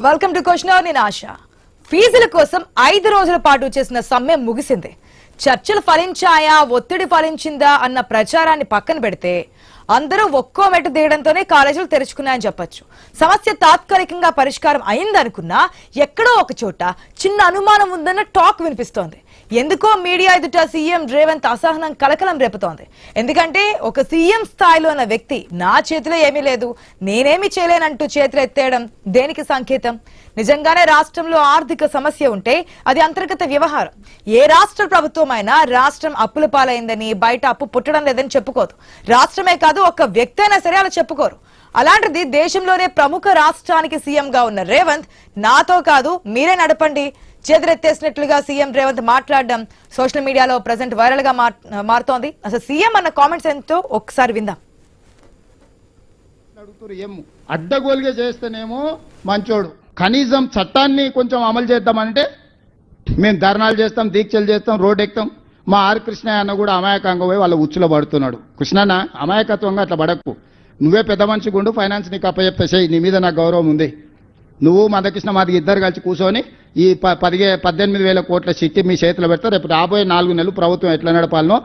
Welcome to question hour. నేను ఆశ. ఫీజుల కోసం 5 రోజుల పాటు చేసిన సమ్మె ముగిసింది. చర్చలు ఫలించాయా, ఒత్తిడి ఫలించిందా అన్న ప్రచారాన్ని పక్కన పెడితే అందరూ ఒక్కో మెట్టు దిగడంతోనే కాలేజీలు తెరుచుకున్నాయని చెప్పొచ్చు. సమస్య తాత్కాలికంగా పరిష్కారం అయిందనుకున్నా ఎక్కడో ఒక చోట చిన్న అనుమానం ఉందన్న టాక్ వినిపిస్తోంది. ఎందుకో మీడియా ఎదుట సీఎం రేవంత్ అసహనం కలకలం రేపుతోంది. ఎందుకంటే ఒక సీఎం స్థాయిలో ఉన్న వ్యక్తి నా చేతిలో ఏమీ లేదు, నేనేమి చేయలేనంటూ చేతులు ఎత్తేయడం దేనికి సంకేతం? నిజంగానే రాష్ట్రంలో ఆర్థిక సమస్య ఉంటే అది అంతర్గత వ్యవహారం. ఏ రాష్ట్ర ప్రభుత్వం అయినా రాష్ట్రం అప్పుల పాలైందని, బయట అప్పు పుట్టడం లేదని చెప్పుకోదు. రాష్ట్రమే కాదు, ఒక వ్యక్తి అయినా సరే అలా చెప్పుకోరు. అలాంటిది దేశంలోనే ప్రముఖ రాష్ట్రానికి సీఎంగా ఉన్న రేవంత్ నాతో కాదు మీరే నడపండి చేతులెత్తేసినట్లుగా సీఎం రేవంత్ మాట్లాడడం సోషల్ మీడియాలో ప్రెసెంట్ వైరల్ గా మారుతోంది. అసలు సీఎం అన్న కామెంట్స్ ఎంతో ఒకసారి విందాం. అడ్డగోలుగా చేస్తేనేమో మంచోడు, కనీసం చట్టాన్ని కొంచెం అమలు చేద్దామంటే మేము ధర్నాలు చేస్తాం, దీక్షలు చేస్తాం, రోడ్ ఎక్కుతాం. మా ఆర్ కృష్ణయ్య అన్న కూడా అమాయకంగా పోయి వాళ్ళ ఉచ్చులో పడుతున్నాడు. కృష్ణన్న అమాయకత్వంగా అట్లా పడకు, నువ్వే పెద్ద మనిషి గుండు, ఫైనాన్స్ నీకు అప్పచెప్పేసేయి, నీ మీద నాకు గౌరవం ఉంది. నువ్వు మందకృష్ణ మాది ఇద్దరు కలిసి కూర్చొని ఈ 18,000 కోట్ల చిట్టి మీ చేతిలో పెడతారు. రేపు రాబోయే 4 నెలలు ప్రభుత్వం ఎట్లా నడపాలనో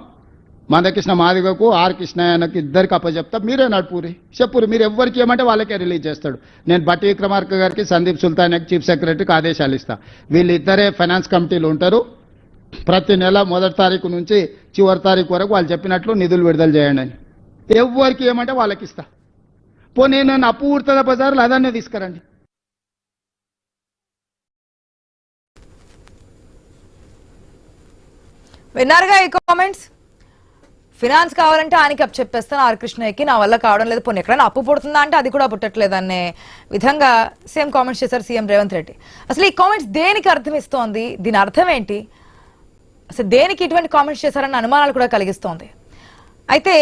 మందకృష్ణ మాదిగకు ఆర్ కృష్ణయ్యకు ఇద్దరికి అప్పచెప్తా, మీరే నడుపురి చెప్పురు. మీరు ఎవరికి ఏమంటే వాళ్ళకే రిలీజ్ చేస్తాడు. నేను బట్టి విక్రమార్క గారికి, సందీప్ సుల్తాన్ చీఫ్ సెక్రటరీకి ఆదేశాలు ఇస్తా. వీళ్ళిద్దరే ఫైనాన్స్ కమిటీలు ఉంటారు. ప్రతి నెల 1వ తారీఖు నుంచి చివరి తారీఖు వరకు వాళ్ళు చెప్పినట్లు నిధులు విడుదల చేయండి అని. ఎవరికి ఏమంటే వాళ్ళకి ఇస్తా. పోనీ నన్ను అప్పు ఊడుతుందా బజార్లు అదన్నే తీసుకురండి. విన్నారుగా ఈ కామెంట్స్. ఫినాన్స్ కావాలంటే ఆయనకి అప్పు చెప్పేస్తాను, ఆర్ కృష్ణయ్యకి నా వల్ల కావడం లేదు, పోనీ ఎక్కడైనా అప్పు పుడుతుందా అంటే అది కూడా పుట్టట్లేదు అనే విధంగా సేమ్ కామెంట్స్ చేశారు సీఎం రేవంత్ రెడ్డి. అసలు ఈ కామెంట్స్ దేనికి అర్థం ఇస్తోంది, దీని అర్థం ఏంటి, అసలు దేనికి ఇటువంటి కామెంట్స్ చేశారన్న అనుమానాలు కూడా కలిగిస్తోంది. అయితే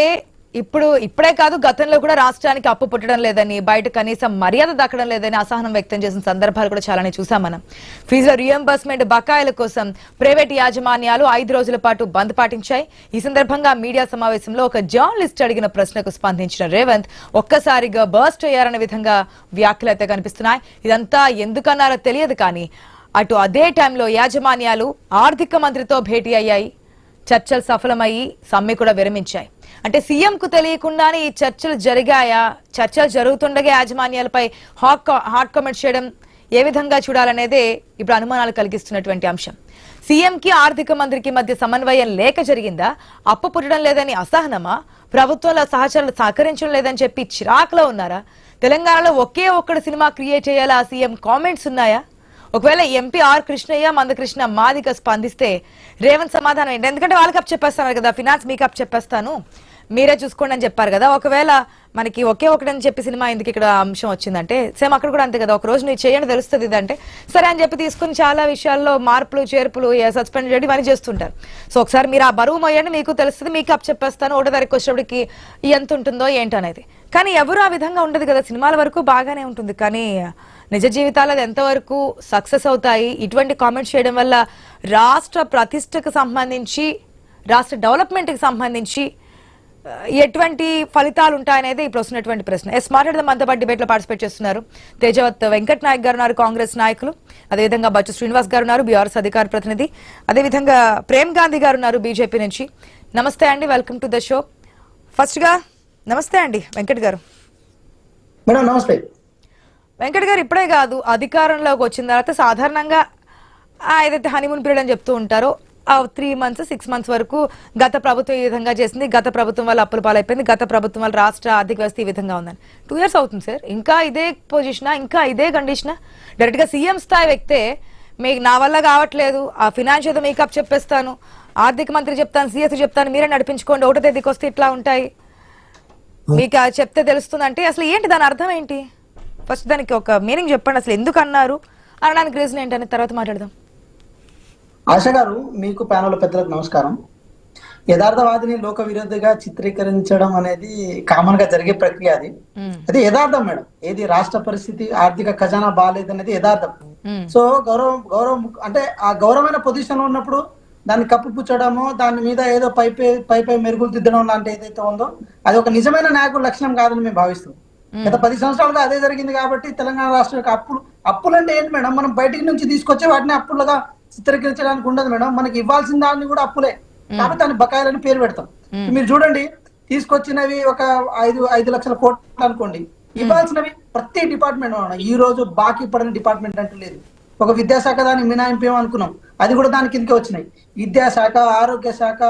ఇప్పుడే కాదు, గతంలో కూడా రాష్ట్రానికి అప్పు పుట్టడం లేదని, బయట కనీసం మర్యాద దక్కడం లేదని అసహనం వ్యక్తం చేసిన సందర్భాలు కూడా చాలానే చూసాం మనం. ఫీజుల రియంబర్స్మెంట్ బకాయిల కోసం ప్రైవేట్ యాజమాన్యాలు 5 రోజుల పాటు బంద్ పాటించాయి. ఈ సందర్భంగా మీడియా సమావేశంలో ఒక జర్నలిస్ట్ అడిగిన ప్రశ్నకు స్పందించిన రేవంత్ ఒక్కసారిగా బర్స్ట్ అయ్యారనే విధంగా వ్యాఖ్యలు అయితే కనిపిస్తున్నాయి. ఇదంతా ఎందుకన్నారో తెలియదు, కానీ అటు అదే టైంలో యాజమాన్యాలు ఆర్థిక మంత్రితో భేటీ అయ్యాయి. చర్చలు సఫలమయ్యి సమ్మె కూడా విరమించాయి. అంటే సీఎం కు తెలియకుండానే ఈ చర్చలు జరిగాయా, చర్చలు జరుగుతుండగా యాజమాన్యాలపై హాట్ కామెంట్స్ చేయడం ఏ విధంగా చూడాలనేదే ఇప్పుడు అనుమానాలు కలిగిస్తున్నటువంటి అంశం. సీఎం కి ఆర్థిక మంత్రికి మధ్య సమన్వయం లేక జరిగిందా, అప్పు పుట్టడం లేదని అసహనమా, ప్రభుత్వంలో సహచరులు సహకరించడం లేదని చెప్పి చిరాకులో ఉన్నారా, తెలంగాణలో ఒకే ఒక్కడు సినిమా క్రియేట్ చేయాలా సీఎం కామెంట్స్ ఉన్నాయా? ఒకవేళ ఎంపీ ఆర్ కృష్ణయ్య, మందకృష్ణ మాదిగ స్పందిస్తే రేవంత్ సమాధానం ఏంటి? ఎందుకంటే వాళ్ళకి అప్ చెప్పేస్తాను కదా, ఫినాన్స్ మీకు అప్ చెప్పేస్తాను, మీరే చూసుకోండి అని చెప్పారు కదా. ఒకవేళ మనకి ఒకే ఒకటని చెప్పి సినిమా ఎందుకు ఇక్కడ అంశం వచ్చిందంటే సేమ్ అక్కడ కూడా అంతే కదా, ఒక రోజు నువ్వు చేయండి తెలుస్తుంది ఇదంటే సరే అని చెప్పి తీసుకుని చాలా విషయాల్లో మార్పులు చేర్పులు సస్పెండ్ చేయడం ఇవన్నీ చేస్తుంటారు. సో ఒకసారి మీరు ఆ బరువు మోయండి, మీకు తెలుస్తుంది, మీకు అప్ చెప్పేస్తాను, 1వ తారీఖు వచ్చేటప్పటికి ఎంత ఉంటుందో ఏంటనేది. కానీ ఎవరు ఆ విధంగా ఉండదు కదా. సినిమాల వరకు బాగానే ఉంటుంది, కానీ నిజ జీవితాలు అది ఎంతవరకు సక్సెస్ అవుతాయి, ఇటువంటి కామెంట్స్ చేయడం వల్ల రాష్ట్ర ప్రతిష్టకు సంబంధించి, రాష్ట్ర డెవలప్మెంట్కి సంబంధించి ఎటువంటి ఫలితాలు ఉంటాయనేది ఇప్పుడు వస్తున్నటువంటి ప్రశ్న. మాట్లాడదాం, మనతో పాటు డిబేట్ లో పార్టిసిపేట్ చేస్తున్నారు తేజవత్ వెంకట్ నాయక్ గారు ఉన్నారు, కాంగ్రెస్ నాయకులు. అదేవిధంగా బచ్చు శ్రీనివాస్ గారు ఉన్నారు, బీఆర్ఎస్ అధికార ప్రతినిధి. అదేవిధంగా ప్రేమ్ గాంధీ గారు ఉన్నారు, బీజేపీ నుంచి. నమస్తే అండి, welcome to the show. First గా నమస్తే అండి వెంకట్ గారు. మేడం నమస్తే. వెంకట్ గారు, ఇప్పుడే కాదు అధికారంలోకి వచ్చిన తర్వాత సాధారణంగా ఏదైతే హనీమూన్ పీరియడ్ అని చెప్తూ ఉంటారో 3 months 6 months వరకు గత ప్రభుత్వం ఈ విధంగా చేసింది, గత ప్రభుత్వం వల్ల అప్పుల పాలైపోయింది, గత ప్రభుత్వం వల్ల రాష్ట్ర ఆర్థిక వ్యవస్థ ఈ విధంగా ఉందని. 2 years అవుతుంది సార్, ఇంకా ఇదే పొజిషనా, ఇంకా ఇదే కండిషనా? డైరెక్ట్ గా సీఎం స్థాయి వ్యక్తే మీకు నా వల్ల కావట్లేదు, ఆ ఫినాన్స్ ఏదో మేకప్ చెప్పేస్తాను, ఆర్థిక మంత్రి చెప్తాను, సీఎస్ చెప్తాను, మీరే నడిపించుకోండి, 1వ తేదీకి వస్తే ఇట్లా ఉంటాయి, మీకు చెప్తే తెలుస్తుంది అంటే అసలు ఏంటి దాని అర్థం ఏంటి? ఫస్ట్ దానికి ఒక మీనింగ్ చెప్పండి, అసలు ఎందుకు అన్నారు అనడానికి రీజన్ ఏంటని తర్వాత మాట్లాడదాం. ఆశ గారు, మీకు ప్యానల్ పెద్దలకు నమస్కారం. యథార్థవాదిని లోక విరోధిగా చిత్రీకరించడం అనేది కామన్ గా జరిగే ప్రక్రియ. అది యథార్థం మేడం. ఏది రాష్ట్ర పరిస్థితి, ఆర్థిక ఖజానా బాగాలేదనేది యథార్థం. సో గౌరవం అంటే ఆ గౌరవమైన పొజిషన్ లో ఉన్నప్పుడు దాన్ని కప్పిపుచ్చడము, దాని మీద ఏదో పై మెరుగులు దిద్దడం లాంటి ఏదైతే ఉందో అది ఒక నిజమైన నాయకుల లక్షణం కాదని మేము భావిస్తున్నాం. గత 10 సంవత్సరాలుగా అదే జరిగింది కాబట్టి తెలంగాణ రాష్ట్రం యొక్క అప్పులు అంటే ఏంటి మేడం? మనం బయటికి నుంచి తీసుకొచ్చి వాటిని అప్పులుగా చిత్రీకరించడానికి ఉండదు మేడం. మనకి ఇవ్వాల్సిన దాన్ని కూడా అప్పులే కాబట్టి దాన్ని బకాయిలని పేరు పెడతాం. మీరు చూడండి, తీసుకొచ్చినవి ఒక 5 లక్షల కోట్లు అనుకోండి, ఇవ్వాల్సినవి ప్రతి డిపార్ట్మెంట్ ఈ రోజు బాకీ పడిన డిపార్ట్మెంట్ అంటూ లేదు. ఒక విద్యాశాఖ దానికి మినహాయింపు ఏమనుకున్నాం, అది కూడా దాని కిందకే వచ్చినాయి. విద్యాశాఖ, ఆరోగ్య శాఖ,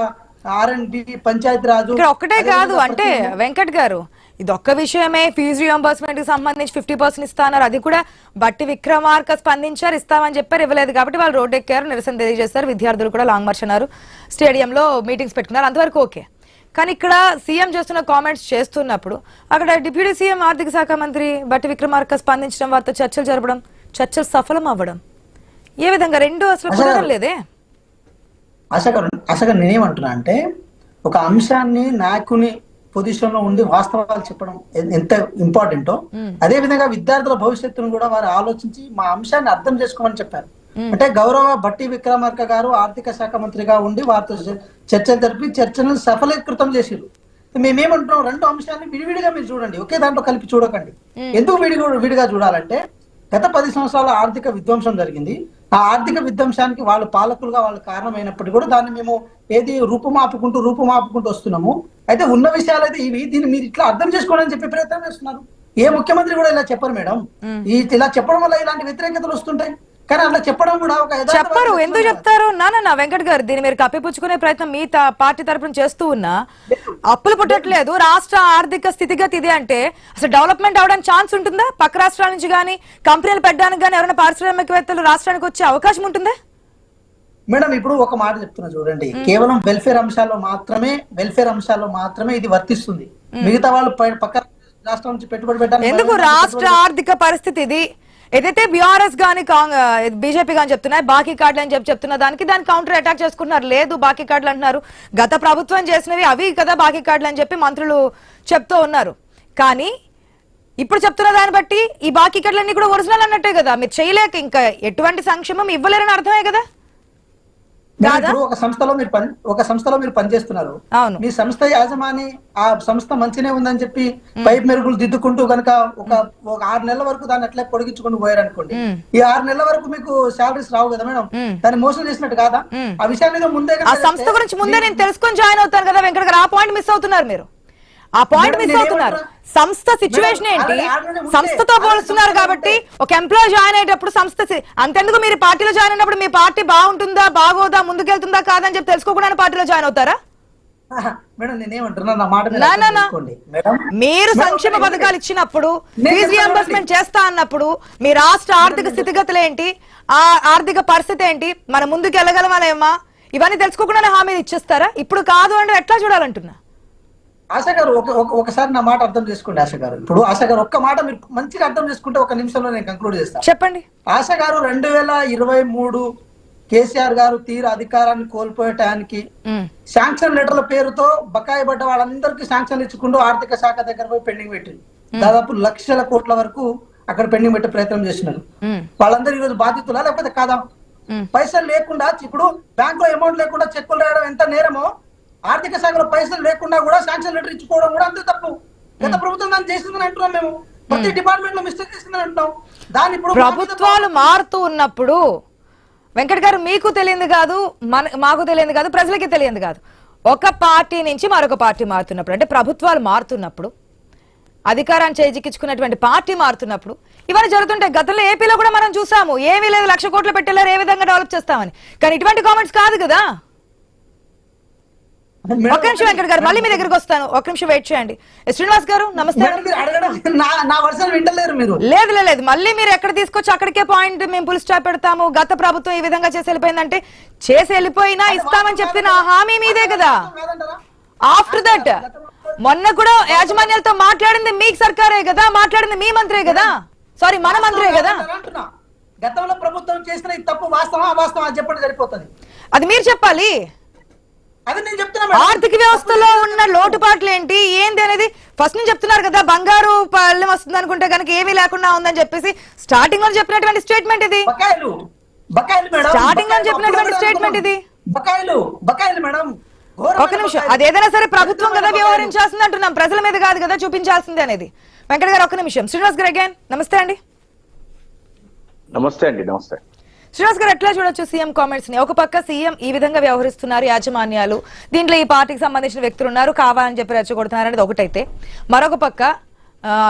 R&D, పంచాయతీ రాజు. ఇక్కడ ఒక్కటే కాదు అంటే వెంకట్ గారు, ఇది ఒక్క విషయమే. ఫీజు రియంబర్స్మెంట్ కి సంబంధించి 50% ఇస్తాన్నారు, అది కూడా బట్టి విక్రమార్క స్పందించారు, ఇస్తామని చెప్పారు, ఇవ్వలేదు కాబట్టి వాళ్ళు రోడ్డు ఎక్కారు, నిరసన తెలియజేశారు. విద్యార్థులు కూడా లాంగ్ మార్చ్ అన్నారు, స్టేడియంలో మీటింగ్స్ పెట్టుకున్నారు, అంతవరకు ఓకే. కానీ ఇక్కడ సీఎం చేస్తున్న కామెంట్స్ చేస్తున్నప్పుడు అక్కడ డిప్యూటీ సీఎం ఆర్థిక శాఖ మంత్రి బట్టి విక్రమార్క స్పందించడం, వారితో చర్చలు జరపడం, చర్చలు సఫలం అవ్వడం, ఏ విధంగా రెండు అసలు కుదరడం లేదే. అసలు నేనేమంటున్నా అంటే, ఒక అంశాన్ని నాయకుని పొజిషన్ లో ఉండి వాస్తవాలు చెప్పడం ఎంత ఇంపార్టెంటో, అదే విధంగా విద్యార్థుల భవిష్యత్తును కూడా వారు ఆలోచించి మా అంశాన్ని అర్థం చేసుకోమని చెప్పారు. అంటే గౌరవ బట్టి విక్రమార్క గారు ఆర్థిక శాఖ మంత్రిగా ఉండి వారితో చర్చలు జరిపి చర్చలను సఫలీకృతం చేసిరు. మేమేమంటున్నాం, రెండు అంశాన్ని విడివిడిగా మీరు చూడండి, ఒకే దాంట్లో కలిపి చూడకండి. ఎందుకు విడిగా చూడాలంటే, గత 10 సంవత్సరాల ఆర్థిక విధ్వంసం జరిగింది. ఆ ఆర్థిక విధ్వంసానికి వాళ్ళు పాలకులుగా వాళ్ళు కారణమైనప్పటికీ కూడా దాన్ని మేము రూపుమాపుకుంటూ వస్తున్నాము. అయితే ఉన్న విషయాలు అయితే ఇవి, దీన్ని మీరు ఇట్లా అర్థం చేసుకోవాలని చెప్పి ప్రయత్నం చేస్తున్నారు. ఏ ముఖ్యమంత్రి కూడా ఇలా చెప్పరు మేడం. ఇలా చెప్పడం వల్ల ఇలాంటి వ్యతిరేకతలు వస్తుంటాయి. కానీ అట్లా చెప్పడం కూడా ఒక చెప్పరు. ఎందుకు చెప్తారు? నా వెంకట్ గారు, దీన్ని మీరు కప్పిపుచ్చుకునే ప్రయత్నం మీ పార్టీ తరపున చేస్తూ ఉన్నా, అప్పులు పుట్టట్లేదు, రాష్ట్ర ఆర్థిక స్థితిగతి ఇది అంటే అసలు డెవలప్మెంట్ అవడానికి ఛాన్స్ ఉంటుందా? పక్క రాష్ట్రాల నుంచి కానీ కంపెనీలు పెట్టడానికి కానీ ఎవరైనా పారిశ్రామికవేత్తలు రాష్ట్రానికి వచ్చే అవకాశం ఉంటుందా? మేడం, ఇప్పుడు ఒక మాట చెప్తున్నా చూడండి, కేవలం వెల్ఫేర్ అంశాల్లో మాత్రమే ఇది వర్తిస్తుంది. మిగతా వాళ్ళు పక్క రాష్ట్రం నుంచి పెట్టుబడి పెట్టాలి. ఎందుకు? రాష్ట్ర ఆర్థిక పరిస్థితి ఇది. ఏదైతే బీఆర్ఎస్ గానీ బీజేపీ గానీ చెప్తున్నాయి బాకీ కార్డులు అని చెప్తున్న దానికి కౌంటర్ అటాక్ చేసుకుంటున్నారు. లేదు బాకీ కార్డులు అంటున్నారు, గత ప్రభుత్వం చేసినవి అవి కదా బాకీ కార్డులు అని చెప్పి మంత్రులు చెప్తూ ఉన్నారు. కానీ ఇప్పుడు చెప్తున్న దాన్ని బట్టి ఈ బాకీ కార్డులన్నీ కూడా ఒరిజినల్ అన్నట్టే కదా. మీరు చేయలేక ఇంకా ఎటువంటి సంక్షేమం ఇవ్వలేరని అర్థమే కదా. ఒక సంస్థలో మీరు పనిచేస్తున్నారు, మీ సంస్థ యాజమాని ఆ సంస్థ మంచినే ఉందని చెప్పి పైప్ మెరుగులు దిద్దుకుంటూ కనుక ఒక 6 నెలల వరకు దాన్ని అట్లా పొడిగించుకుంటూ పోయారనుకోండి, ఈ 6 నెలల వరకు మీకు శాలరీస్ రావు కదా మేడం. దాన్ని మోసం చేసినట్టు కాదా? ఆ విషయాన్ని ముందే ఆ సంస్థ గురించి ముందే నేను తెలుసుకొని జాయిన్ అవుతాను కదా వెంకట గారు. ఆ పాయింట్ మిస్ అవుతున్నారు మీరు, ఆ పాయింట్ మిస్ అవుతున్నారు. సంస్థ సిచ్యువేషన్ ఏంటి, సంస్థతో పోలుస్తున్నారు కాబట్టి ఒక ఎంప్లాయీ జాయిన్ అయ్యేటప్పుడు సంస్థ అంతెందుకు మీరు పార్టీలో జాయిన్ అయినప్పుడు మీ పార్టీ బాగుంటుందా బాగోదా ముందుకెళ్తుందా కాదని చెప్పి తెలుసుకోకుండా పార్టీలో జాయిన్ అవుతారా? మీరు సంక్షేమ పథకాలు ఇచ్చినప్పుడు, ఫీజు రియంబర్స్మెంట్ చేస్తా అన్నప్పుడు మీ రాష్ట్ర ఆర్థిక స్థితిగతులు ఏంటి, ఆ ఆర్థిక పరిస్థితి ఏంటి, మనం ముందుకు వెళ్ళగలమా, ఇవన్నీ తెలుసుకోకుండానే హామీ ఇచ్చేస్తారా? ఇప్పుడు కాదు అంటే ఎట్లా చూడాలంటున్నా? ఆశ గారు ఒకసారి నా మాట అర్థం చేసుకోండి. ఆశ గారు, ఇప్పుడు ఆశ గారు ఒక్క మాట మీరు మంచిగా అర్థం చేసుకుంటే 1 నిమిషంలో నేను కంక్లూడ్ చేస్తాను. చెప్పండి. ఆశ గారు 2023 కేసీఆర్ గారు తీర అధికారాన్ని కోల్పోయటానికి శాంక్షన్ లెటర్ల పేరుతో బకాయి పడ్డ వాళ్ళందరికీ శాంక్షన్ ఇచ్చుకుంటూ ఆర్థిక శాఖ దగ్గర పోయి పెండింగ్ పెట్టింది. దాదాపు లక్షల కోట్ల వరకు అక్కడ పెండింగ్ పెట్టే ప్రయత్నం చేస్తున్నారు. వాళ్ళందరూ ఈరోజు బాధితులా లేకపోతే కాదా? పైసలు లేకుండా, ఇప్పుడు బ్యాంక్ లో అమౌంట్ లేకుండా చెక్కులు రాయడం ఎంత నేరమో, ఆర్థిక శాఖలో పైసలు లేకుండా కూడా శాంక్షన్ లెటర్ ఇచ్చుకోవడం కూడా అంతే తప్పు. గత ప్రభుత్వం దాన్ని చేసిందని అంటున్నాం. మేము ప్రతి డిపార్ట్మెంట్ లో మిస్టేక్ చేసిందని అంటున్నాం. దాని ఇప్పుడు ప్రభుత్వాలు మారుతూ ఉన్నప్పుడు వెంకట్ గారు, మీకు తెలియదు కాదు, మాకు తెలియదు కాదు, ప్రజలకి తెలియదు కాదు, ఒక పార్టీ నుంచి మరొక పార్టీ మారుతున్నప్పుడు, అంటే ప్రభుత్వాలు మారుతున్నప్పుడు, అధికారాన్ని చేజిక్కించుకున్నటువంటి పార్టీ మారుతున్నప్పుడు ఇవన్నీ జరుగుతుంటాయి. గతంలో ఏపీలో కూడా మనం చూసాము, ఏమీ లేదు 1,00,000 కోట్లు పెట్టేలారు, ఏ విధంగా డెవలప్ చేస్తామని. కానీ ఇటువంటి కామెంట్స్ కాదు కదా. ఒక నిమిషం వెంకట్ గారు, మళ్ళీ మీ దగ్గరకు వస్తాను, ఒక నిమిషం వెయిట్ చేయండి. శ్రీనివాస్ గారు నమస్తే. లేదు, మళ్ళీ మీరు ఎక్కడ తీసుకొచ్చి అక్కడికే పాయింట్ మేము పుల్ స్టాప్ పెడతాము, గత ప్రభుత్వం ఈ విధంగా చేసి వెళ్ళిపోయిందంటే, చేసి వెళ్ళిపోయినా ఇస్తామని చెప్పిన హామీ మీదే కదా. ఆఫ్టర్ దట్ మొన్న కూడా యాజమాన్యాలతో మాట్లాడింది మీ సర్కారే కదా, మాట్లాడింది మీ మంత్రే కదా, సారీ మన మంత్రే కదా. గతంలో ప్రభుత్వం చేసిన తప్పు వాస్తవం అవాస్తవం అది చెప్పండి సరిపోతుంది. అది మీరు చెప్పాలి. ఆర్థిక వ్యవస్థలో ఉన్న లోటుపాట్లు ఏంటి ఏంటి అనేది ఫస్ట్ నుంచి చెప్తున్నారు కదా. బంగారు పళ్ళెం వస్తుంది అనుకుంటే కనుక ఏమీ లేకుండా ఉందని చెప్పేసి స్టార్టింగ్ లో చెప్పినటువంటి స్టేట్మెంట్ ఇది. స్టార్టింగ్ లో చెప్పినటువంటి స్టేట్మెంట్ ఇది. ఒక నిమిషం, అది ఏదైనా సరే ప్రభుత్వం కదా వ్యవహరించాల్సింది అంటున్నాం, ప్రజల మీద కాదు కదా చూపించాల్సింది అనేది. వెంకట గారు ఒక్క నిమిషం. శ్రీనివాస్ గారు అగైన్ నమస్తే అండి. నమస్తే అండి. నమస్తే శ్రీనివాస్ గారు, ఎట్లా చూడొచ్చు సీఎం కామెంట్స్ ని? ఒక పక్క సీఎం ఈ విధంగా వ్యవహరిస్తున్నారు, యాజమాన్యాలు దీంట్లో ఈ పార్టీకి సంబంధించిన వ్యక్తులు ఉన్నారు, కావాలని చెప్పి రెచ్చగొడుతున్నారు అనేది ఒకటైతే, మరొక పక్క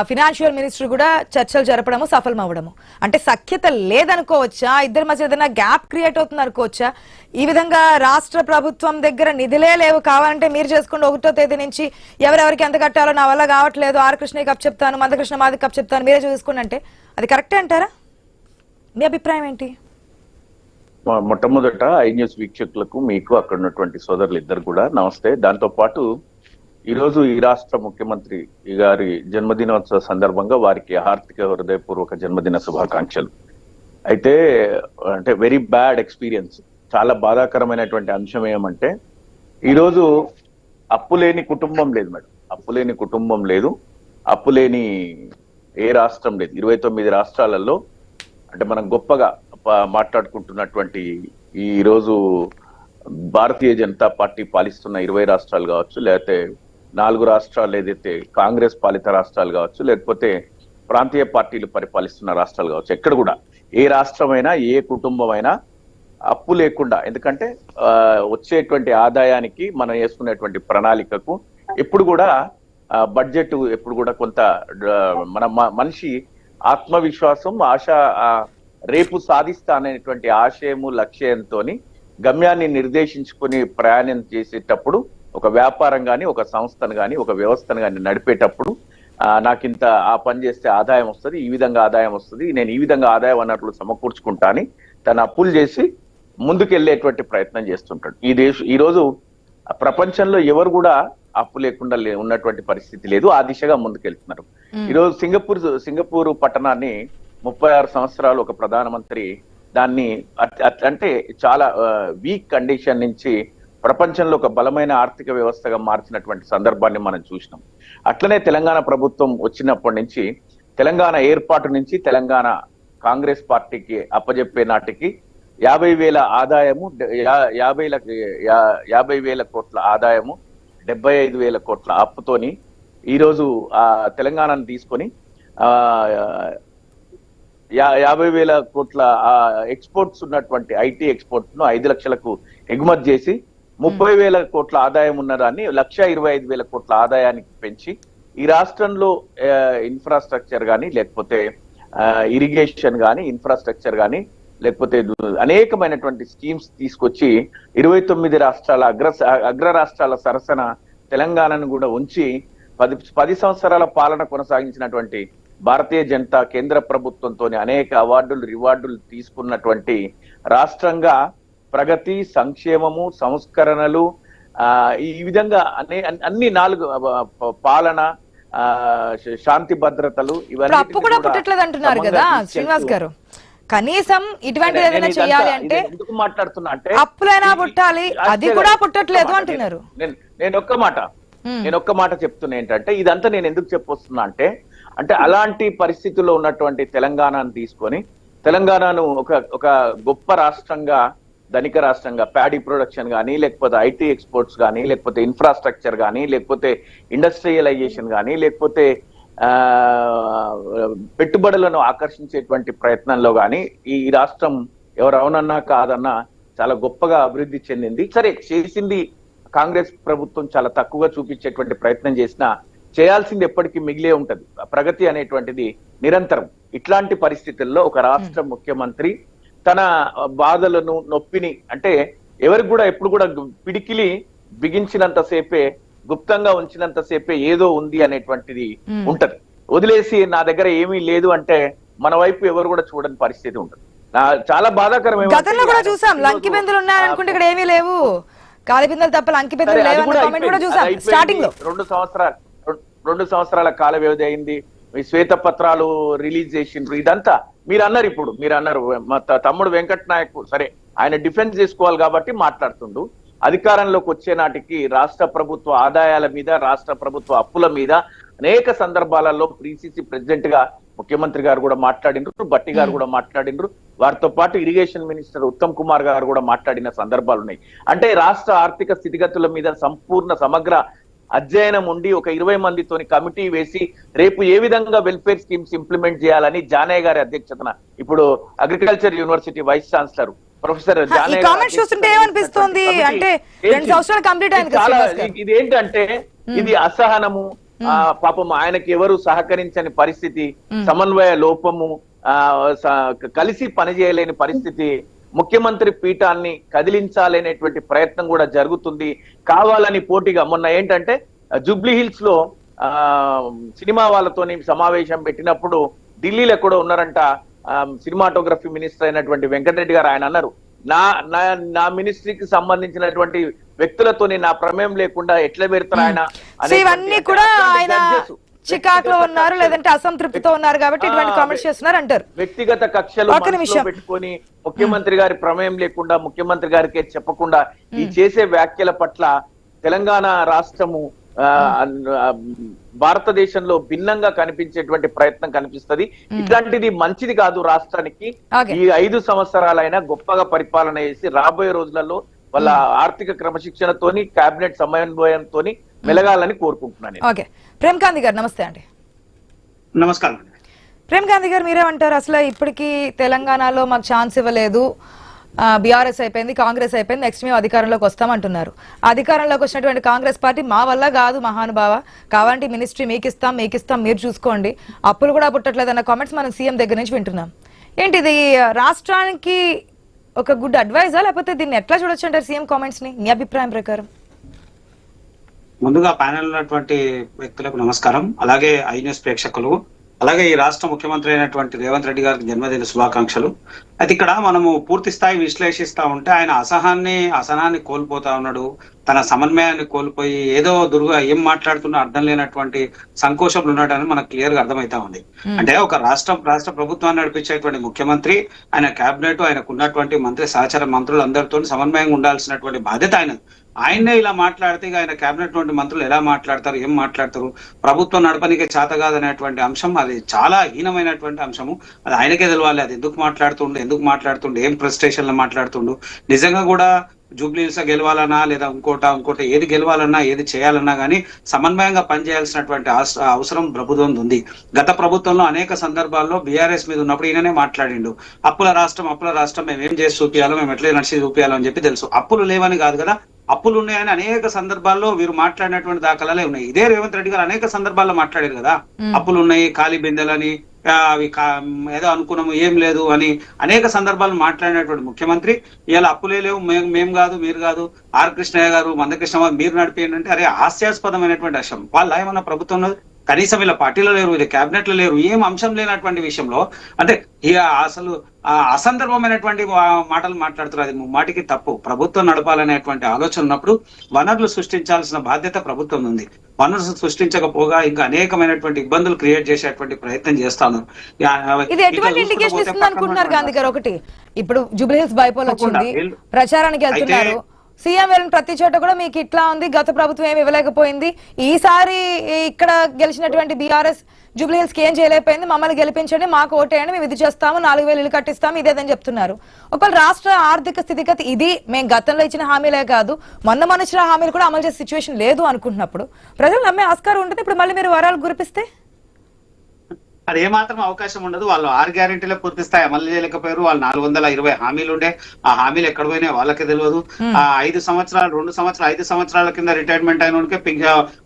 ఫినాన్షియల్ మినిస్టర్ కూడా చర్చలు జరపడము సఫలం అవ్వడము, అంటే సఖ్యత లేదనుకోవచ్చా? ఇద్దరి మధ్య ఏదైనా గ్యాప్ క్రియేట్ అవుతుంది అనుకోవచ్చా? ఈ విధంగా రాష్ట్ర ప్రభుత్వం దగ్గర నిధులే లేవు, కావాలంటే మీరు చేసుకోండి, 1వ తేదీ నుంచి ఎవరెవరికి ఎంత కట్టాలో నా వల్ల కావట్లేదు, ఆర్ కృష్ణకి కప్ చెప్తాను, మందకృష్ణ మాది కప్ చెప్తాను, మీరే చూసుకోండి అంటే అది కరెక్టే అంటారా? మీ అభిప్రాయం ఏంటి? మొట్టమొదట ఐ న్యూస్ వీక్షకులకు, మీకు అక్కడ ఉన్నటువంటి సోదరులు ఇద్దరు కూడా నమస్తే. దాంతో పాటు ఈరోజు ఈ రాష్ట్ర ముఖ్యమంత్రి గారి జన్మదినోత్సవ సందర్భంగా వారికి హార్దిక హృదయపూర్వక జన్మదిన శుభాకాంక్షలు. అయితే అంటే వెరీ బ్యాడ్ ఎక్స్పీరియన్స్, చాలా బాధాకరమైనటువంటి అంశం ఏమంటే ఈరోజు అప్పు లేని కుటుంబం లేదు మేడం, అప్పు లేని కుటుంబం లేదు, అప్పు లేని ఏ రాష్ట్రం లేదు. 29 రాష్ట్రాలలో అంటే మనం గొప్పగా మాట్లాడుకుంటున్నటువంటి ఈ రోజు భారతీయ జనతా పార్టీ పాలిస్తున్న 20 రాష్ట్రాలు కావచ్చు, లేకపోతే 4 రాష్ట్రాలు ఏదైతే కాంగ్రెస్ పాలిత రాష్ట్రాలు కావచ్చు, లేకపోతే ప్రాంతీయ పార్టీలు పరిపాలిస్తున్న రాష్ట్రాలు కావచ్చు, ఎక్కడ కూడా ఏ రాష్ట్రమైనా ఏ కుటుంబమైనా అప్పు లేకుండా, ఎందుకంటే వచ్చేటువంటి ఆదాయానికి మనం వేసుకునేటువంటి ప్రణాళికకు ఎప్పుడు కూడా బడ్జెట్ ఎప్పుడు కూడా కొంత మన మనిషి ఆత్మవిశ్వాసం, ఆశ, రేపు సాధిస్తా అనేటువంటి ఆశయము లక్ష్యంతో గమ్యాన్ని నిర్దేశించుకుని ప్రయాణం చేసేటప్పుడు, ఒక వ్యాపారం కానీ, ఒక సంస్థను కానీ, ఒక వ్యవస్థను కానీ నడిపేటప్పుడు నాకింత ఆ పని చేస్తే ఆదాయం వస్తుంది, ఈ విధంగా ఆదాయం వస్తుంది, నేను ఈ విధంగా ఆదాయ వనరులు సమకూర్చుకుంటా అని తను అప్పులు చేసి ముందుకెళ్లేటువంటి ప్రయత్నం చేస్తుంటాడు. ఈ రోజు ప్రపంచంలో ఎవరు కూడా అప్పు లేకుండా ఉన్నటువంటి పరిస్థితి లేదు, ఆ దిశగా ముందుకెళ్తున్నారు. ఈరోజు సింగపూర్ పట్టణాన్ని 36 సంవత్సరాలు ఒక ప్రధానమంత్రి దాన్ని అంటే చాలా వీక్ కండిషన్ నుంచి ప్రపంచంలో ఒక బలమైన ఆర్థిక వ్యవస్థగా మార్చినటువంటి సందర్భాన్ని మనం చూసినాం. అట్లనే తెలంగాణ ప్రభుత్వం వచ్చినప్పటి నుంచి, తెలంగాణ ఏర్పాటు నుంచి తెలంగాణ కాంగ్రెస్ పార్టీకి అప్పజెప్పే నాటికి 50,000 ఆదాయము, 50,000 కోట్ల ఆదాయము, 75,000 కోట్ల అప్పుతోని ఈరోజు ఆ తెలంగాణను తీసుకొని 50,000 కోట్ల ఎక్స్పోర్ట్స్ ఉన్నటువంటి ఐటీ ఎక్స్పోర్ట్స్ ను 5 లక్షలకు ఎగుమతి చేసి 30,000 కోట్ల ఆదాయం ఉన్నదాన్ని 1,25,000 కోట్ల ఆదాయానికి పెంచి ఈ రాష్ట్రంలో ఇన్ఫ్రాస్ట్రక్చర్ కానీ, లేకపోతే ఇరిగేషన్ కానీ, ఇన్ఫ్రాస్ట్రక్చర్ కానీ, లేకపోతే అనేకమైనటువంటి స్కీమ్స్ తీసుకొచ్చి 29 రాష్ట్రాల అగ్ర రాష్ట్రాల సరసన తెలంగాణను కూడా ఉంచి 10 సంవత్సరాల పాలన కొనసాగించినటువంటి భారతీయ జనతా కేంద్ర ప్రభుత్వంతో అనేక అవార్డులు, రివార్డులు తీసుకున్నటువంటి రాష్ట్రంగా ప్రగతి, సంక్షేమము, సంస్కరణలు, ఈ విధంగా అన్ని 4 పాలన, శాంతి భద్రతలు, ఇవన్నీ అప్పు కూడా పుట్టట్లేదు అంటున్నారు కదా శ్రీనివాస్ గారు. కనీసం ఇటువంటి ఏదైనా చేయాలి అంటే ఎందుకు మాట్లాడుతున్నా అంటే అప్పులైనా పుట్టాలి, అది కూడా పుట్టట్లేదు అంటున్నారు. నేను ఒక్క మాట చెప్తున్నా ఏంటంటే, ఇదంతా నేను ఎందుకు చెప్పొస్తున్నా అంటే అలాంటి పరిస్థితుల్లో ఉన్నటువంటి తెలంగాణను తీసుకొని తెలంగాణను ఒక గొప్ప రాష్ట్రంగా, ధనిక రాష్ట్రంగా, ప్యాడీ ప్రొడక్షన్ కానీ, లేకపోతే ఐటీ ఎక్స్పోర్ట్స్ కానీ, లేకపోతే ఇన్ఫ్రాస్ట్రక్చర్ కానీ, లేకపోతే ఇండస్ట్రియలైజేషన్ కానీ, లేకపోతే పెట్టుబడులను ఆకర్షించేటువంటి ప్రయత్నంలో కానీ ఈ రాష్ట్రం ఎవరు అవునన్నా కాదన్నా చాలా గొప్పగా అభివృద్ధి చెందింది. సరే, చేసింది కాంగ్రెస్ ప్రభుత్వం చాలా తక్కువగా చూపించేటువంటి ప్రయత్నం చేసినా చేయాల్సింది ఎప్పటికీ మిగిలే ఉంటది. ప్రగతి అనేటువంటిది నిరంతరం. ఇట్లాంటి పరిస్థితుల్లో ఒక రాష్ట్ర ముఖ్యమంత్రి తన బాధలను, నొప్పిని, అంటే ఎవరికి కూడా ఎప్పుడు కూడా పిడికిలి బిగించినంత సేపే, గుప్తంగా ఉంచినంత సేపే ఏదో ఉంది అనేటువంటిది ఉంటది. వదిలేసి నా దగ్గర ఏమీ లేదు అంటే మన వైపు ఎవరు కూడా చూడని పరిస్థితి ఉంటుంది. చాలా బాధాకరమైన గతంలో కూడా చూసాం, లంకి బిందులు ఉన్నాయనుకుంటే ఇక్కడ ఏమీ లేవు, కాలి బిందులు తప్ప లంకి బిందులు లేవు అన్న కామెంట్ కూడా చూసాం స్టార్టింగ్ లో. 2 సంవత్సరాల కాల వ్యవధి అయింది, మీ శ్వేతపత్రాలు రిలీజ్ చేసిండ్రు, ఇదంతా మీరు అన్నారు. మా తమ్ముడు వెంకట్ నాయక్ సరే ఆయన డిఫెన్స్ చేసుకోవాలి కాబట్టి మాట్లాడుతుండు. అధికారంలోకి వచ్చే నాటికి రాష్ట్ర ప్రభుత్వ ఆదాయాల మీద, రాష్ట్ర ప్రభుత్వ అప్పుల మీద అనేక సందర్భాలలో పిసిసి ప్రెసిడెంట్ గా ముఖ్యమంత్రి గారు కూడా మాట్లాడిండ్రు, బట్టి గారు కూడా మాట్లాడిండ్రు, వారితో పాటు ఇరిగేషన్ మినిస్టర్ ఉత్తమ్ కుమార్ గారు కూడా మాట్లాడిన సందర్భాలు ఉన్నాయి. అంటే రాష్ట్ర ఆర్థిక స్థితిగతుల మీద సంపూర్ణ సమగ్ర అధ్యయనం ఉండి ఒక 20 మందితోని కమిటీ వేసి రేపు ఏ విధంగా వెల్ఫేర్ స్కీమ్స్ ఇంప్లిమెంట్ చేయాలని జానయ్య గారి అధ్యక్షతన ఇప్పుడు agriculture university vice chancellor professor ఈ కామెంట్స్ చూస్తుంటే ఏమనిపిస్తుంది అంటే 2 సంవత్సరాలు కంప్లీట్ అయింది కదా చాలా శ్రీనివాస్ గారు. ఇది ఏంటంటే ఇది అసహనము, పాపం ఆయనకి ఎవరు సహకరించని పరిస్థితి, సమన్వయ లోపము, కలిసి పనిచేయలేని పరిస్థితి, ముఖ్యమంత్రి పీఠాన్ని కదిలించాలనేటువంటి ప్రయత్నం కూడా జరుగుతుంది. కావాలని పోటీగా మొన్న ఏంటంటే జూబ్లీ హిల్స్ లో సినిమా వాళ్ళతోని సమావేశం పెట్టినప్పుడు ఢిల్లీలో కూడా ఉన్నారంట సినిమాటోగ్రఫీ మినిస్టర్ అయినటువంటి వెంకటరెడ్డి గారు. ఆయన అన్నారు, నా మినిస్ట్రీకి సంబంధించినటువంటి వ్యక్తులతోని నా ప్రమేయం లేకుండా ఎట్లా పెడతారు ఆయన ఇవన్నీ కూడా ఆయన చికాకులో ఉన్నారు లేదంటే అసంతృప్తితో ఉన్నారు కాబట్టి ఇటువంటి కామెంట్స్ చేస్తున్నారు అంటారు. వ్యక్తిగత కక్షలు పెట్టుకొని ముఖ్యమంత్రి గారి ప్రమేయం లేకుండా ముఖ్యమంత్రి గారికి చెప్పకుండా ఈ చేసే వ్యాఖ్యల పట్ల తెలంగాణ రాష్ట్రము భారతదేశంలో భిన్నంగా కనిపించేటువంటి ప్రయత్నం కనిపిస్తది. ఇట్లాంటిది మంచిది కాదు రాష్ట్రానికి. ఈ 5 సంవత్సరాలైనా గొప్పగా పరిపాలన చేసి రాబోయే రోజులలో వాళ్ళ ఆర్థిక క్రమశిక్షణతోని కేబినెట్ సమన్వయంతోని మెలగాలని కోరుకుంటున్నాను. ఓకే, ప్రేమ్కాంత్ గారు నమస్తే అండి. నమస్కారం. ప్రేమ్కాంత్ గారు మీరేమంటారు? అసలు ఇప్పటికీ తెలంగాణలో మాకు ఛాన్స్ ఇవ్వలేదు, బీఆర్ఎస్ అయిపోయింది, కాంగ్రెస్ అయిపోయింది, నెక్స్ట్ మేము అధికారంలోకి వస్తామంటున్నారు. అధికారంలోకి వచ్చినటువంటి కాంగ్రెస్ పార్టీ మా వల్ల కాదు మహానుభావ, కావాలంటే మినిస్ట్రీ మీకు ఇస్తాం మీరు చూసుకోండి, అప్పులు కూడా పుట్టట్లేదన్న కామెంట్స్ మనం సీఎం దగ్గర నుంచి వింటున్నాం. ఏంటిది రాష్ట్రానికి ఒక గుడ్ అడ్వైజా లేకపోతే దీన్ని ఎట్లా చూడొచ్చు అంటారు సీఎం కామెంట్స్ ని మీ అభిప్రాయం ప్రకారం? ముందుగా ప్యానెల్ ఉన్నటువంటి వ్యక్తులకు నమస్కారం, అలాగే ఐ న్యూస్ ప్రేక్షకులు, అలాగే ఈ రాష్ట్ర ముఖ్యమంత్రి అయినటువంటి రేవంత్ రెడ్డి గారికి జన్మదిన శుభాకాంక్షలు. అయితే ఇక్కడ మనము పూర్తి స్థాయి విశ్లేషిస్తా ఉంటే ఆయన అసహనాన్ని కోల్పోతా ఉన్నాడు, తన సమన్వయాన్ని కోల్పోయి ఏదో ఏం మాట్లాడుతున్నా అర్థం లేనటువంటి సంకోచంలో ఉన్నాడని మనకు క్లియర్ గా అర్థమైతా ఉంది. అంటే ఒక రాష్ట్ర ప్రభుత్వాన్ని నడిపించేటువంటి ముఖ్యమంత్రి, ఆయన కేబినెట్, ఆయనకు ఉన్నటువంటి మంత్రి సహచర మంత్రులందరితో సమన్వయంగా ఉండాల్సినటువంటి బాధ్యత ఆయన్నే ఇలా మాట్లాడితే ఆయన కేబినెట్ నుండి మంత్రులు ఎలా మాట్లాడతారు, ఏం మాట్లాడతారు, ప్రభుత్వం నడపనికే చేత కాదనేటువంటి అంశం అది చాలా హీనమైనటువంటి అంశము. అది ఆయనకే తెలవాలి, అది ఎందుకు మాట్లాడుతుండు, ఏం ప్రెస్టేషన్లో మాట్లాడుతుండు. నిజంగా కూడా జూబ్లీహిల్స్ గెలవాలన్నా లేదా ఇంకోటి ఏది గెలవాలన్నా ఏది చేయాలన్నా కానీ సమన్వయంగా పనిచేయాల్సినటువంటి అవసరం ప్రభుత్వం ఉంది. గత ప్రభుత్వంలో అనేక సందర్భాల్లో బీఆర్ఎస్ మీద ఉన్నప్పుడు ఈయననే మాట్లాడిండు, అప్పుల రాష్ట్రం మేము ఏం చేసి చూపించాలో, మేము ఎట్లా నడిచి చూపించాలో అని చెప్పి తెలుసు. అప్పులు లేవని కాదు కదా, అప్పులు ఉన్నాయని అనేక సందర్భాల్లో వీరు మాట్లాడినటువంటి దాఖలాలే ఉన్నాయి. ఇదే రేవంత్ రెడ్డి గారు అనేక సందర్భాల్లో మాట్లాడారు కదా, అప్పులు ఉన్నాయి, ఖాళీ బిందెలని, అవి ఏదో అనుకున్నాము ఏం లేదు అని అనేక సందర్భాలు మాట్లాడినటువంటి ముఖ్యమంత్రి ఇలా అప్పులే లేవు, మేము కాదు, మీరు కాదు, ఆర్ కృష్ణయ్య గారు, మందకృష్ణ మీరు నడిపేయండి అంటే అరే హాస్యాస్పదమైనటువంటి అంశం. వాళ్ళు ఏమన్నా ప్రభుత్వంలో కనీసం ఇలా పార్టీలో లేరు, ఇలా కేబినెట్ లో లేరు, ఏం అంశం లేనటువంటి విషయంలో అంటే ఇక అసలు అసందర్భమైనటువంటి మాటలు మాట్లాడుతున్నారు. అది ముమ్మాటికి తప్పు. ప్రభుత్వం నడపాలనేటువంటి ఆలోచన ఉన్నప్పుడు వనరులు సృష్టించాల్సిన బాధ్యత ప్రభుత్వం ఉంది. వనరులు సృష్టించకపోగా ఇంకా అనేకమైనటువంటి ఇబ్బందులు క్రియేట్ చేసేటువంటి ప్రయత్నం చేస్తాను. ఇది ఎటువంటి ఇండికేషన్ ఇస్తుంది అనుకుంటున్నారు గాంధీ గారు? ఒకటి, ఇప్పుడు జూబ్లీహిల్స్ బైపోల్ వచ్చింది, ప్రచారానికి వెళ్తున్నారు, సీఎం వెళ్ళిన ప్రతి చోట కూడా మీకు ఇట్లా ఉంది, గత ప్రభుత్వం ఏమి ఇవ్వలేకపోయింది, ఈసారి ఇక్కడ గెలిచినటువంటి బీఆర్ఎస్ జూబ్లీహిల్స్ కి ఏం చేయలేకపోయింది, మమ్మల్ని గెలిపించండి, మాకు ఓటేయండి, మేము ఇది చేస్తాము, 4000 ఇల్లు కట్టిస్తాము, ఇదేదని చెప్తున్నారు. ఒకవేళ రాష్ట్ర ఆర్థిక స్థితిగతి ఇది మేము గతంలో ఇచ్చిన హామీలే కాదు మొన్న ఇచ్చిన హామీలు కూడా అమలు చేసే సిచ్యువేషన్ లేదు అనుకుంటున్నప్పుడు ప్రజలు నమ్మే ఆస్కారం ఉంటుంది. ఇప్పుడు మళ్ళీ మీరు వరాలు కురిపిస్తే అది ఏమాత్రం అవకాశం ఉండదు. వాళ్ళు 6 గ్యారెంటీలే పూర్తి స్థాయి అమలు చేయలేకపోయారు. వాళ్ళు 420 హామీలు ఉండే, ఆ హామీలు ఎక్కడ పోయినాయి వాళ్ళకే తెలియదు. ఆ 5 సంవత్సరాల కింద రిటైర్మెంట్ అయిన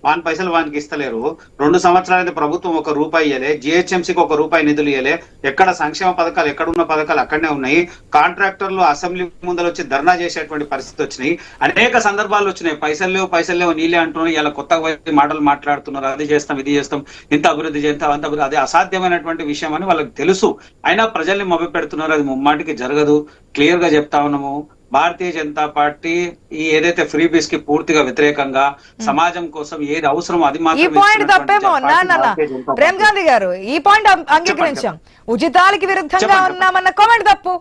వాని పైసలు వానికి ఇస్తలేరు. 2 సంవత్సరాలు ప్రభుత్వం ₹1 ఇయ్యలే, జిహెచ్ఎంసీకి ₹1 నిధులు ఇయ్యలే, ఎక్కడ సంక్షేమ పథకాలు ఎక్కడున్న పథకాలు అక్కడనే ఉన్నాయి. కాంట్రాక్టర్లు అసెంబ్లీ ముందర వచ్చి ధర్నా చేసేటువంటి పరిస్థితి వచ్చినాయి. అనేక సందర్భాలు వచ్చినాయి. పైసలు లేవు నీళ్ళే అంటున్నారు. ఇలా కొత్తగా మాటలు మాట్లాడుతున్నారు, అది చేస్తాం, ఇది చేస్తాం, ఇంత అభివృద్ధి చేస్తాం, అంత అభివృద్ధి, అది అసాధ్యమైనటువంటి విషయం అని వాళ్ళకి తెలుసు. అయినా ప్రజల్ని మభ్య పెడుతున్నారు. అది ముమ్మాటికి జరగదు. క్లియర్ గా చెప్తా ఉన్నాము. భారతీయ జనతా పార్టీ ఈ ఏదైతే ఫ్రీ బీస్ కి పూర్తిగా వ్యతిరేకంగా సమాజం కోసం ఏది అవసరం అది మాత్రం ప్రేమ్ గాంధీ గారు ఈ పాయింట్ అంగీకరించాం. ఉచితాలకి విరుద్ధంగా ఉన్నామన్న కామెంట్ తప్పు.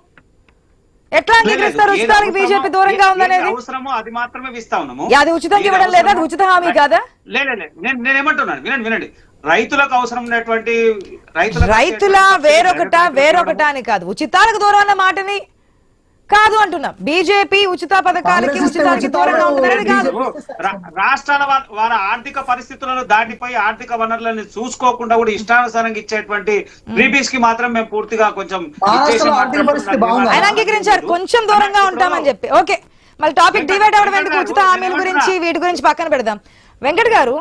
ఎట్లా అంగీకరిస్తారు? ఉచితాలకి బీజేపీ దూరంగా ఉందనేది అవసరమో అది మాత్రమే ఇస్తా ఉన్నాము. అది ఉచితంగా ఇవ్వడం లేదా? అది ఉచిత హామీ కాదా? నేనేమంటున్నాను వినండి. రైతులకు అవసరం ఉన్నటువంటి రైతుల వేరొకట అని కాదు, ఉచితాలకు దూరం అన్న మాటని కాదు అంటున్నా. బీజేపీ ఉచిత పథకాలకి ఉచితాలకి దూరంగా ఉంటుందనేది కాదు. రాష్ట్రాల వారి ఆర్థిక పరిస్థితులను దాటిపోయి ఆర్థిక వనరులను చూసుకోకుండా కూడా ఇష్టానుసారంగా ఇచ్చేటువంటి ఫ్రీబీస్ కి మాత్రం మేము పూర్తిగా కొంచెం ఆయన అంగీకరించారు కొంచెం దూరంగా ఉంటామని చెప్పి. ఓకే, మళ్ళీ టాపిక్ డివైడ్ అవ్వడం ఎందుకు, ఉచిత హామీల గురించి వీటి గురించి పక్కన పెడదాం. వెంకట్ గారు,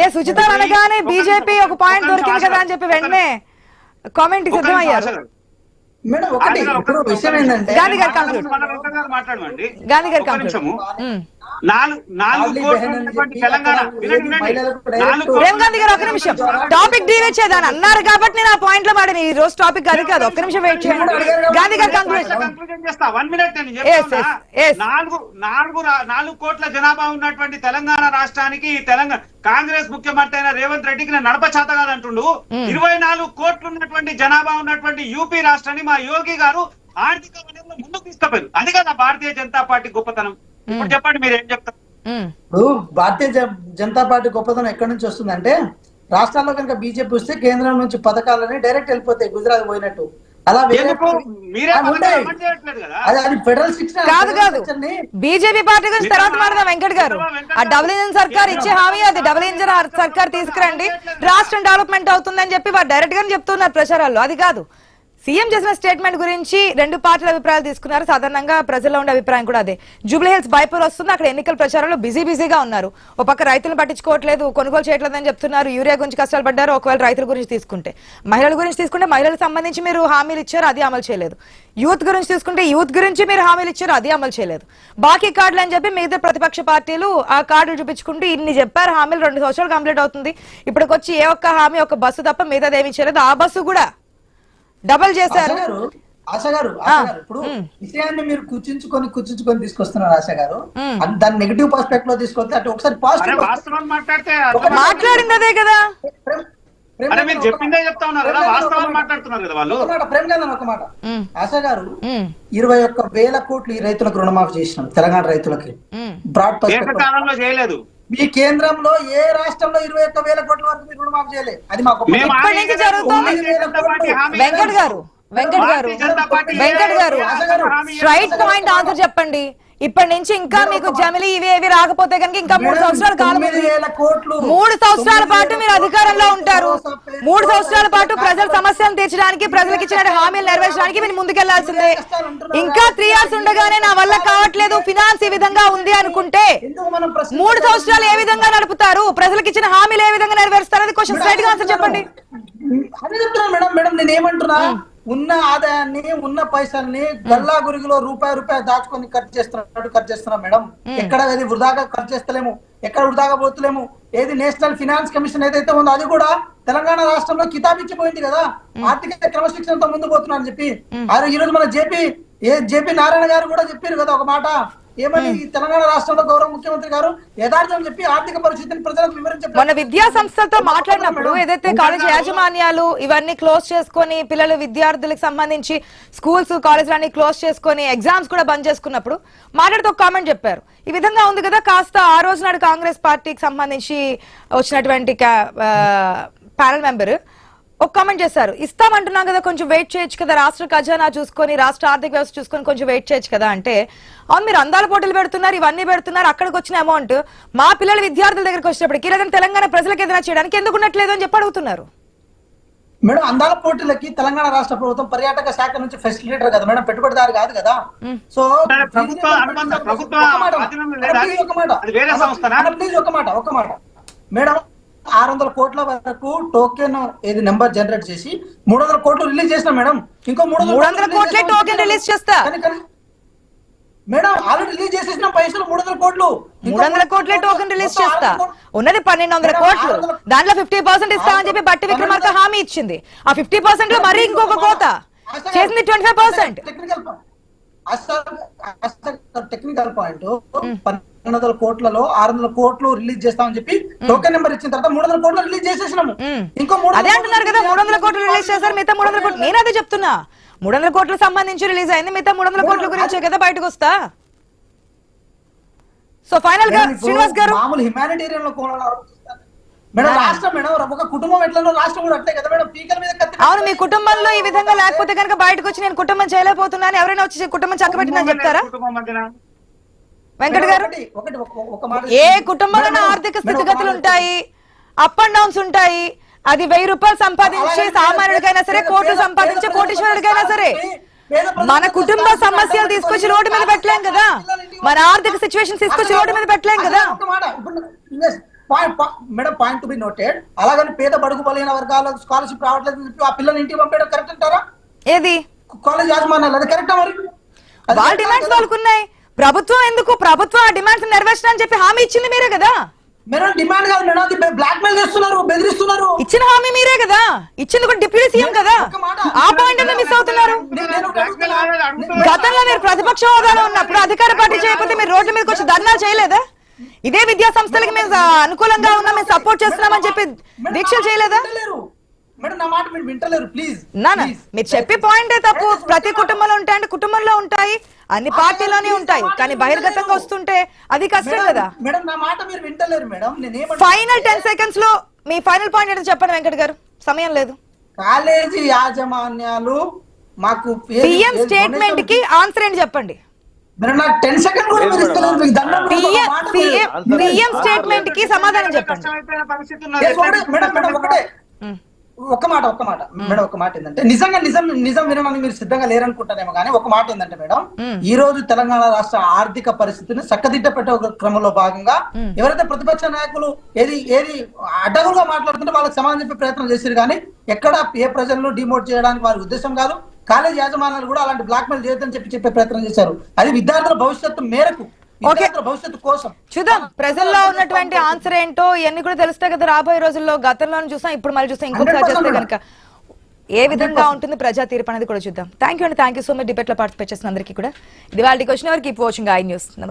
ఎస్ ఉచితాలు అనగానే బీజేపీ ఒక పాయింట్ దొరికింది కదా అని చెప్పి వెంటనే కామెంట్ సిద్ధమయ్యారు. మేడం ఒకటి ఇప్పుడు విషయం ఏంటంటే గాంధీ గారు మాట్లాడమండి. గాంధీ గారు ప్రేమ్ గాంధీ గారు ఒక్క నిమిషం, టాపిక్ డివైడ్ చేద్దాం అన్నారు కాబట్టి నేను ఆ పాయింట్ లో మాట్లాడి. ఈ రోజు టాపిక్ అది కాదు, ఒక్క నిమిషం వెయిట్ చేయండి. గాంధీ గారు కంక్లూజన్ చేస్తా. 1 minute. 4 కోట్ల జనాభా ఉన్నటువంటి తెలంగాణ రాష్ట్రానికి తెలంగాణ కాంగ్రెస్ ముఖ్యమంత్రి అయిన రేవంత్ రెడ్డికి నేను నడప చేత కాదంటుండు. 24 కోట్లు ఉన్నటువంటి జనాభా ఉన్నటువంటి యూపీ రాష్ట్రాన్ని మా యోగి గారు ఆర్థిక వనరులు ముందుకు తీసుకుపోయారు. అది కదా భారతీయ జనతా పార్టీ గొప్పతనం. ఇప్పుడు చెప్పండి, మీరు ఏం చెప్తారు? ఇప్పుడు భారతీయ జనతా పార్టీ గొప్పతనం ఎక్కడి నుంచి వస్తుందంటే, రాష్ట్రాల్లో కనుక బీజేపీ వస్తే కేంద్రం నుంచి పథకాలని డైరెక్ట్ వెళ్ళిపోతాయి గుజరాత్ పోయినట్టు. అలా కాదు కాదు, బీజేపీ పార్టీ గురించి తర్వాత మాట్లాడదాం. వెంకట్ గారు, ఆ డబుల్ ఇంజిన్ సర్కార్ ఇచ్చే హామీ అది. డబుల్ ఇంజిన్ సర్కార్ తీసుకురండి, రాష్ట్రం డెవలప్మెంట్ అవుతుందని చెప్పి వారు డైరెక్ట్ గానే చెప్తున్నారు ప్రచారాల్లో. అది కాదు, సీఎం చేసిన స్టేట్మెంట్ గురించి 2 పార్టీల అభిప్రాయాలు తీసుకున్నారు. సాధారణంగా ప్రజల్లో ఉండే అభిప్రాయం కూడా అదే. జూబ్లీ హిల్స్ బైపోల్ వస్తుంది, అక్కడ ఎన్నికల ప్రచారంలో బిజీగా ఉన్నారు. ఒక పక్క రైతులను పట్టించుకోవట్లేదు, కొనుగోలు చేయట్లేదని చెప్తున్నారు. యూరియా గురించి కష్టాలు పడ్డారు. ఒకవేళ రైతుల గురించి తీసుకుంటే, మహిళల గురించి తీసుకుంటే మహిళలకు సంబంధించి మీరు హామీలు ఇచ్చారు, అది అమలు చేయలేదు. యూత్ గురించి తీసుకుంటే యూత్ గురించి మీరు హామీలు ఇచ్చారు, అది అమలు చేయలేదు. బాకీ కార్డులు అని చెప్పి మిగతా ప్రతిపక్ష పార్టీలు ఆ కార్డులు చూపించుకుంటూ ఇన్ని చెప్పారు. హామీలు 2 సంవత్సరాలు కంప్లీట్ అవుతుంది. ఇప్పటికొచ్చి ఏ ఒక్క హామీ, ఒక బస్సు తప్ప మిగతాది ఏమీ చేయలేదు. ఆ బస్సు కూడా డబల్ చేశారు. ఆశ గారు ఇప్పుడు విషయాన్ని మీరు కూర్చుంచుకొని తీసుకొస్తున్నారు ఆశ గారు. దాన్ని నెగిటివ్ పర్స్పెక్టివ్ లో తీసుకొస్తే అటు ఒకసారి పాజిటివ్ మాట్లాడింది అదే కదా. ఒక మాట ఆశ గారు, 21,000 కోట్లు ఈ రైతులకు రుణమాఫీ చేసినాం తెలంగాణ రైతులకి. బ్రాడ్ పర్స్పెక్టివ్ చేయలేదు. మీ కేంద్రంలో ఏ రాష్ట్రంలో 21,000 కోట్ల వరకు మీరు రుణమాఫీ చేయలేదు. అది మాకు వెంకట్ గారు స్ట్రైట్ పాయింట్ ఆన్సర్ చెప్పండి. ఇప్పటి నుంచి ఇంకా మీకు జమిలి ఇవేవి రాకపోతే కనుక ఇంకా 3 సంవత్సరాల కాలం, 3 సంవత్సరాల పాటు మీరు అధికారంలో ఉంటారు. 3 సంవత్సరాల పాటు ప్రజల సమస్యలను తీర్చడానికి, ప్రజలకు ఇచ్చిన హామీలు నెరవేర్చడానికి మీరు ముందుకెళ్లాల్సిందే. ఇంకా 3 years ఉండగానే నా వల్ల కావట్లేదు, ఫినాన్స్ ఈ విధంగా ఉంది అనుకుంటే 3 సంవత్సరాలు ఏ విధంగా నడుపుతారు? ప్రజలకు ఇచ్చిన హామీలు ఏ విధంగా నెరవేరుస్తారు? అది క్వశ్చన్ స్ట్రైట్ గా ఆన్సర్ చెప్పండి. అదే చెప్తున్నాను మేడం, నేను ఏమంటున్నా, ఉన్న ఆదాయాన్ని ఉన్న పైసల్ని గల్లా గురిగిలో రూపాయి దాచుకొని ఖర్చు చేస్తున్నాం మేడం. ఎక్కడ అది వృధాగా ఖర్చు చేస్తలేము, ఎక్కడ వృధాగా పోతలేము. ఏది నేషనల్ ఫినాన్స్ కమిషన్ ఏదైతే ఉందో అది కూడా తెలంగాణ రాష్ట్రంలో కితాబిచ్చిపోయింది కదా, ఆర్థిక క్రమశిక్షణతో ముందు పోతున్నా అని చెప్పి. ఈ రోజు మన జేపీ నారాయణ గారు కూడా చెప్పారు కదా ఒక మాట, ఏమని తెలంగాణ రాష్ట్రంలో గౌరవ ముఖ్యమంత్రి గారు యథార్థం చెప్పి ఆర్థిక పరిస్థితిని ప్రజలకు వివరించారు. మన విద్యా సంస్థలతో మాట్లాడినప్పుడు ఏదైతే కాలేజ్ యాజమాన్యాలు ఇవన్నీ క్లోజ్ చేసుకొని, పిల్లలు విద్యార్థులకు సంబంధించి స్కూల్స్ కాలేజీలు అన్ని క్లోజ్ చేసుకొని, ఎగ్జామ్స్ కూడా బంద్ చేసుకున్నప్పుడు మాట్లాడుతూ ఒక కామెంట్ చెప్పారు. ఈ విధంగా ఉంది కదా, కాస్త ఆ రోజు నాడు కాంగ్రెస్ పార్టీకి సంబంధించి వచ్చినటువంటి ప్యానెల్ మెంబర్ ఒక కామెంట్ చేశారు, ఇస్తామంటున్నాం కదా కొంచెం వెయిట్ చేయొచ్చు కదా, రాష్ట్ర ఖజానా చూసుకొని, రాష్ట్ర ఆర్థిక వ్యవస్థ చూసుకొని కొంచెం వెయిట్ చేయొచ్చు కదా అంటే, అవును మీరు అందాల పోటీలు పెడుతున్నారు, ఇవన్నీ పెడుతున్నారు, అక్కడికి వచ్చిన అమౌంట్ మా పిల్లల విద్యార్థుల దగ్గరికి వచ్చినప్పటికీ లేదంటే తెలంగాణ ప్రజలకు ఏదైనా చేయడానికి ఎందుకు ఉన్నట్లేదు అని చెప్పి అడుగుతున్నారు. మేడం, అందాల పోటీలకి తెలంగాణ రాష్ట్ర ప్రభుత్వం పర్యాటక శాఖ నుంచి ఫెసిలిటేటర్ కదా మేడం, పెట్టుబడిదారు కాదు కదా. సో ఒక మాట మేడం, 600 కోట్ల వరకు టోకెన్ ఏది నెంబర్ జనరేట్ చేసి 300 కోట్లు రిలీజ్ చేసినా మేడం. ఇంకో 300 కోట్ల టోకెన్ రిలీజ్ చేస్తా మేడం, ఆల్రెడీ రిలీజ్ చేసేసిన పైసలు 300 కోట్లు. 300 కోట్ల టోకెన్ రిలీజ్ చేస్తా ఉన్నది 1,200 కోట్లు. దాంట్లో 50% ఇస్తా అని చెప్పి బట్టి విక్రమార్క హామీ ఇచ్చింది. ఆ 50% లో మరీ ఇంకొక కోత చేసింది 25%. టెక్నికల్ పాయింట్ 1,200 కోట్లలో 600 కోట్లు రిలీజ్ చేస్తామని చెప్పి టోకెన్ నెంబర్ ఇచ్చిన తర్వాత 300 కోట్లు రిలీజ్ చేసేసినాము. ఇంకో అదే అంటున్నారు కదా, 300 కోట్లు రిలీజ్ చేశారు, మిగతా 300 కోట్లు. నేను అదే చెప్తున్నా, 300 కోట్లకు సంబంధించి రిలీజ్ అయింది, మిగతా 300 కోట్ల గురించే కదా బయటకు వస్తా. సో ఫైనల్ గా శ్రీనివాస్ గారు, మామూలు హ్యుమానిటేరియన్ లో మేడం రాష్ట్రం మేడం ఒక కుటుంబం ఎట్లనో రాష్ట్రం కూడా అట్లే కదా మేడం. పీకల మీద కత్తి అవును, మీ కుటుంబంలో ఈ విధంగా లేకపోతే కనుక బయటకు వచ్చి నేను కుటుంబం చేయలేకపోతున్నాను ఎవరైనా వచ్చి కుటుంబం చక్కబెట్టిందని చెప్తారా కుటుంబం మధ్యన వెంకట్ గారు? ఒక మాట ఏ కుటుంబంలో ఆర్థిక స్థితిగతులు ఉంటాయి, అప్ అండ్ డౌన్స్ ఉంటాయి. అది 1000 రూపాయలు సంపాదించే సామాన్యుడికైనా సరే, కోట్లు సంపాదించే కోటీశ్వరుడికైనా సరే, మన కుటుంబ సమస్యలు తీసుకొచ్చి రోడ్డు మీద పెట్టలేం కదా, మన ఆర్థిక సిచ్యువేషన్ తీసుకొచ్చి రోడ్డు మీద పెట్టలేం కదా. Madam point to be noted. అలాగని పేద బడుగు బలైన వర్గాలకు స్కాలర్షిప్ రావట్లేదు చెప్పి ఆ పిల్లల్ని ఇంటికి పంపేయడం కరెక్ట్ అంటారా? ఏది కాలేజ్ యాజమాన్యాలు అది కరెక్టా మరి? వాళ్ళ డిమాండ్స్ వాళ్ళకున్నాయి. ప్రభుత్వం ఎందుకు, ప్రభుత్వం ఆ డిమాండ్స్ నెరవేర్చని చెప్పి హామీ ఇచ్చింది మీరే కదా. మేడం డిమాండ్ కాదు మేడం, అది బ్లాక్ మెయిల్ చేస్తున్నారు, బెదిరిస్తున్నారు. ఇచ్చిన హామీ మీరే కదా, ఇచ్చింది కూడా డిప్యూటీ సీఎం కదా. ఆ పాయింట్ మిస్ అవుతున్నారు. గతంలో మీరు ప్రతిపక్ష హోదాలో ఉన్నప్పుడు అధికార పార్టీ చేయకపోతే మీరు రోడ్ల మీదకి వచ్చి ధర్నాలు చేయలేదా? ఇదే విద్యా సంస్థలకి మేము అనుకూలంగా ఉన్నా, మేము సపోర్ట్ చేస్తున్నామని చెప్పి దీక్షలు చేయలేదా? మేడం నా మాట మీరు వింటలేరు ప్లీజ్. నానా మీరు చెప్పే పాయింటే తప్పు. ప్రతి కుటుంబంలో ఉంటాయంటే కుటుంబంలో ఉంటాయి, అన్ని పార్టీలోనే ఉంటాయి, కానీ బహిర్గతంగా వస్తుంటే అది కష్టం కదా. మేడం నా మాట మీరు వింటలేరు మేడం. ఫైనల్ 10 seconds లో మీ ఫైనల్ పాయింట్ ఏంటో చెప్పండి వెంకట్ గారు, సమయం లేదు. కాలేజీ యాజమాన్యాలు మాకు సీఎం స్టేట్మెంట్ కి ఆన్సర్ ఏంటి చెప్పండి. మేడం నాకు 10 seconds కూడా మీరు ఇస్తలేరు. మీకు దండం పెడతా. ఒక మాట మీరు- సీఎం స్టేట్మెంట్ కి సమాధానం చెప్పండి. పరిస్థితి Yes, మేడం మేడం ఒకటే ఒక మాట మేడం, ఒక మాట ఏంటంటే నిజం వినడానికి మీరు సిద్ధంగా లేరనుకుంటారేమో కానీ ఒక మాట ఏంటంటే మేడం, ఈ రోజు తెలంగాణ రాష్ట్ర ఆర్థిక పరిస్థితిని చక్కదిద్ద పెట్టే ఒక క్రమంలో భాగంగా ఎవరైతే ప్రతిపక్ష నాయకులు ఏది అడ్డగులుగా మాట్లాడుతుంటే వాళ్ళకి సమాధానం చెప్పే ప్రయత్నం చేశారు కానీ ఎక్కడ ఏ ప్రజలను డిమోట్ చేయడానికి వారి ఉద్దేశం కాదు. కాలేజ్ యాజమాన్యాలు కూడా అలాంటి బ్లాక్ మెయిల్ చేయొద్దని చెప్పే ప్రయత్నం చేశారు. అది విద్యార్థుల భవిష్యత్తు మేరకు, విద్యార్థుల భవిష్యత్తు కోసం. చూద్దాం ప్రజల్లో ఉన్నటువంటి ఆన్సర్ ఏంటో, ఇవన్నీ కూడా తెలుస్తాయి కదా రాబోయే రోజుల్లో. గతంలో చూసాం, ఇప్పుడు మళ్ళీ చూసాం, ఇంకొకసారి చేస్తే కనుక ఏ విధంగా ఉంటుంది ప్రజా తీర్పు అనేది కూడా చూద్దాం. Thank you so much debate లో పార్టిసిపేట్ చేసిన అందరికీ కూడా. ఇది వాళ్ళకి వచ్చిన వరకు కీప్ వాచింగ్ ఐ న్యూస్. నమస్తే.